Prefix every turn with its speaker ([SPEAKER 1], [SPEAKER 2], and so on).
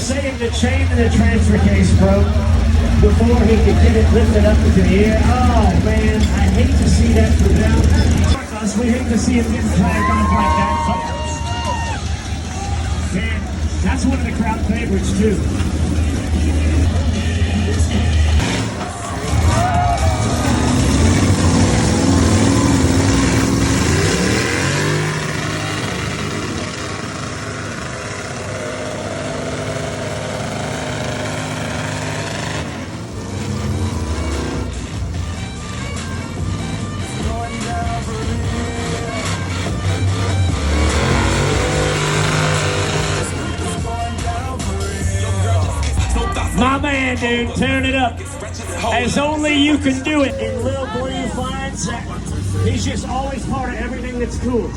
[SPEAKER 1] saying the chain in the transfer case broke before he could get it lifted up into the air. Oh man, I hate to see that for them. Us, we hate to see him getting flagged off like that. Man, that's one of the crowd favorites too. My man, dude, tearing it up as only you can do it. And Lil Blue finds that he's just always part of everything that's cool.